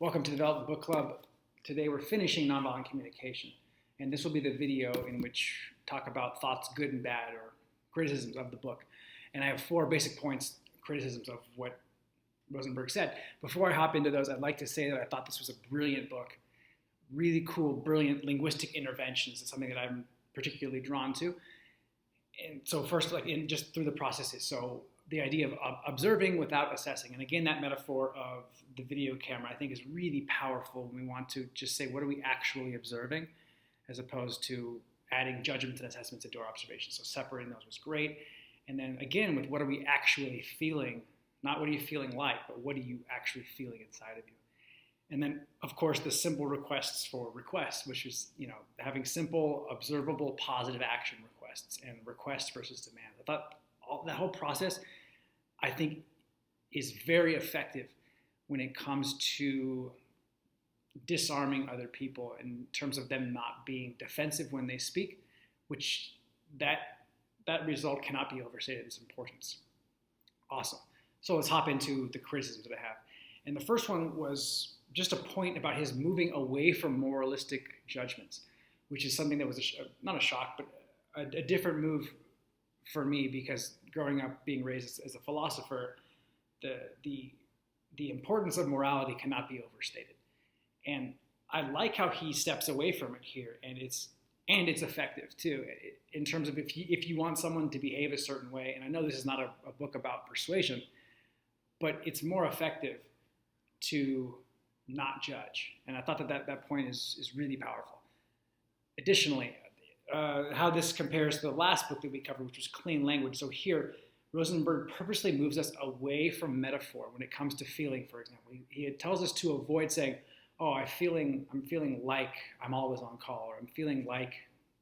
Welcome to the Development Book Club. Today we're finishing Nonviolent Communication, and this will be the video in which talk about thoughts, good and bad, or criticisms of the book. And I have 4 basic points, criticisms of what Rosenberg said. Before I hop into those, I'd like to say that I thought this was a brilliant book. Really cool, brilliant linguistic interventions. It's something that I'm particularly drawn to. And so first, just through the processes. So the idea of observing without assessing. And again, that metaphor of the video camera, I think, is really powerful when we want to just say, what are we actually observing, as opposed to adding judgments and assessments into our observations. So separating those was great. And then again, with what are we actually feeling, not what are you feeling like, but what are you actually feeling inside of you. And then, of course, the simple requests for requests, which is, having simple, observable, positive action requests and requests versus demands. I thought that whole process, I think, is very effective when it comes to disarming other people in terms of them not being defensive when they speak, which that result cannot be overstated its importance. Awesome. So let's hop into the criticisms that I have. And the first one was just a point about his moving away from moralistic judgments, which is something that was not a shock, but a different move for me, because growing up being raised as a philosopher, the importance of morality cannot be overstated. And I like how he steps away from it here, and it's effective too, in terms of if you want someone to behave a certain way. And I know this is not a book about persuasion, but it's more effective to not judge. And I thought that point is really powerful. Additionally, how this compares to the last book that we covered, which was Clean Language. So here, Rosenberg purposely moves us away from metaphor when it comes to feeling, for example. He tells us to avoid saying, oh, I'm feeling like I'm always on call, or I'm feeling like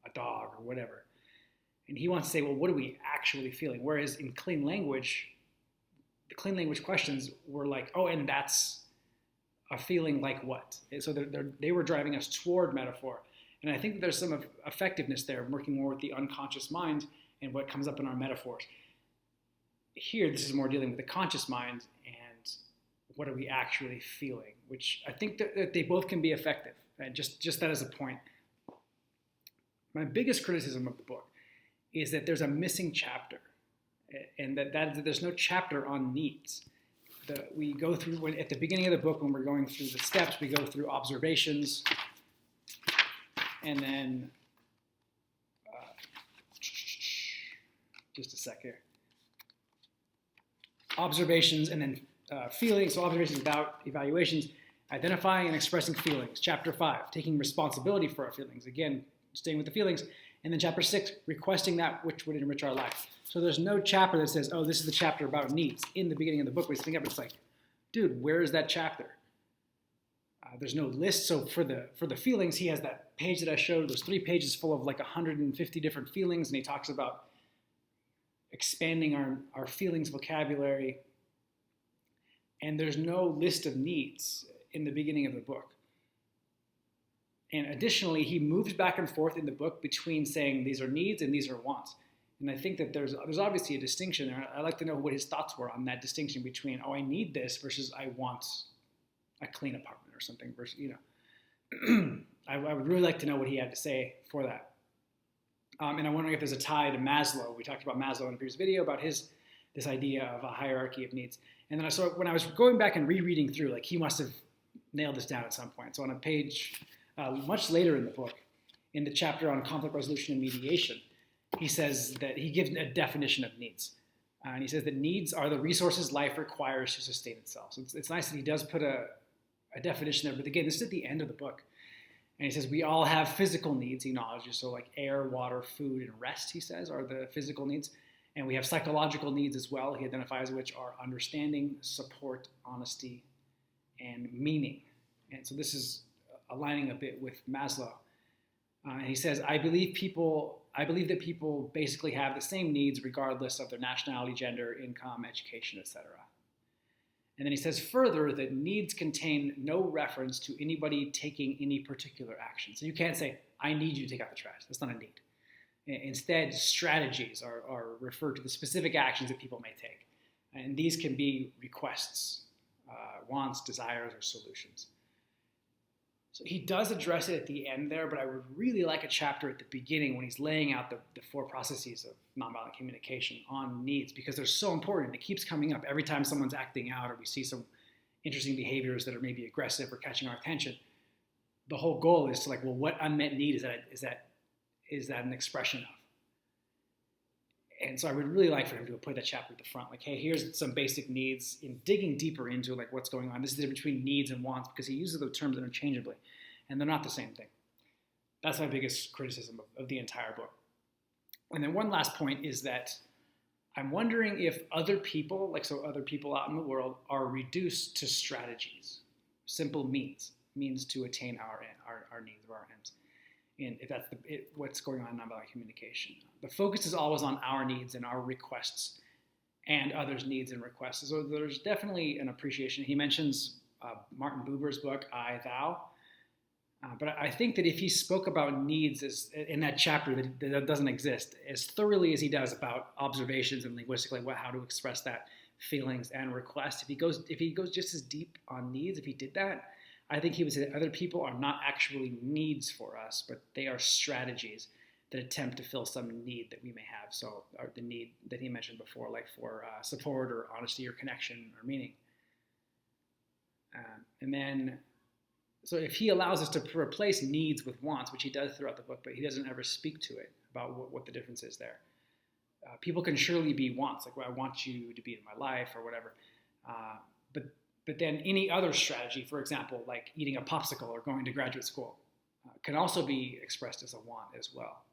a dog, or whatever. And he wants to say, well, what are we actually feeling? Whereas in Clean Language, the Clean Language questions were like, oh, and that's a feeling like what? So they were driving us toward metaphor. And I think that there's some effectiveness there, working more with the unconscious mind and what comes up in our metaphors. Here, this is more dealing with the conscious mind and what are we actually feeling, which I think that they both can be effective. And just that as a point. My biggest criticism of the book is that there's a missing chapter, and that there's no chapter on needs. We go through, at the beginning of the book, when we're going through the steps, we go through observations, and then, just a sec here. Observations, and then feelings. So observations about evaluations, identifying and expressing feelings. Chapter 5, taking responsibility for our feelings. Again, staying with the feelings. And then chapter 6, requesting that which would enrich our life. So there's no chapter that says, oh, this is the chapter about needs. In the beginning of the book, we think of it, it's like, dude, where is that chapter? There's no list. So for the feelings, he has that page that I showed. Those 3 pages full of like 150 different feelings, and he talks about expanding our feelings vocabulary. And there's no list of needs in the beginning of the book. And additionally, he moves back and forth in the book between saying these are needs and these are wants. And I think that there's obviously a distinction there. I'd like to know what his thoughts were on that distinction between, oh, I need this versus I want a clean apartment or something versus, I would really like to know what he had to say for that. And I'm wondering if there's a tie to Maslow. We talked about Maslow in a previous video about this idea of a hierarchy of needs. And then when I was going back and rereading through, he must have nailed this down at some point. So on a page much later in the book, in the chapter on conflict resolution and mediation, he says that he gives a definition of needs. And he says that needs are the resources life requires to sustain itself. So it's nice that he does put a definition there. But again, this is at the end of the book. And he says we all have physical needs, he acknowledges. So like air, water, food, and rest, he says, are the physical needs. And we have psychological needs as well, he identifies, which are understanding, support, honesty, and meaning. And so this is aligning a bit with Maslow. And he says, I believe that people basically have the same needs regardless of their nationality, gender, income, education, etc. And then he says further that needs contain no reference to anybody taking any particular action. So you can't say, I need you to take out the trash. That's not a need. Instead, strategies are referred to the specific actions that people may take. And these can be requests, wants, desires, or solutions. So he does address it at the end there, but I would really like a chapter at the beginning when he's laying out the four processes of nonviolent communication on needs, because they're so important. It keeps coming up every time someone's acting out or we see some interesting behaviors that are maybe aggressive or catching our attention. The whole goal is to well, what unmet need is that an expression of? And so I would really like for him to put that chapter at the front, hey, here's some basic needs, in digging deeper into what's going on. This is the difference between needs and wants, because he uses those terms interchangeably, and they're not the same thing. That's my biggest criticism of the entire book. And then one last point is that I'm wondering if other people, other people out in the world, are reduced to strategies, simple means to attain our needs or our ends. And if that's what's going on in nonviolent communication. The focus is always on our needs and our requests and others' needs and requests. So there's definitely an appreciation. He mentions Martin Buber's book, I, Thou. But I think that if he spoke about needs in that chapter that doesn't exist, as thoroughly as he does about observations and linguistically how to express that, feelings and requests, if he goes just as deep on needs, if he did that, I think he would say that other people are not actually needs for us, but they are strategies that attempt to fill some need that we may have. So the need that he mentioned before, for support or honesty or connection or meaning. And then, so if he allows us to replace needs with wants, which he does throughout the book, but he doesn't ever speak to it about what the difference is there. People can surely be wants, well, I want you to be in my life or whatever. But then any other strategy, for example, like eating a popsicle or going to graduate school, can also be expressed as a want as well.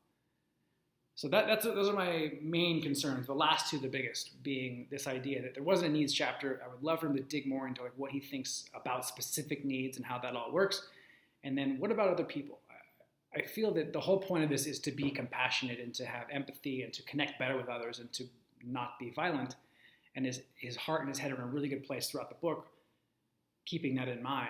So those are my main concerns. The last two, the biggest, being this idea that there wasn't a needs chapter. I would love for him to dig more into what he thinks about specific needs and how that all works. And then what about other people? I feel that the whole point of this is to be compassionate and to have empathy and to connect better with others and to not be violent. And his heart and his head are in a really good place throughout the book, keeping that in mind.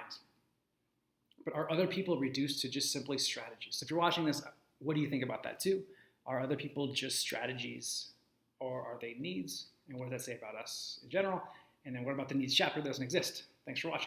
But are other people reduced to just simply strategies? So if you're watching this, what do you think about that too? Are other people just strategies, or are they needs? And what does that say about us in general? And then what about the needs chapter that doesn't exist? Thanks for watching.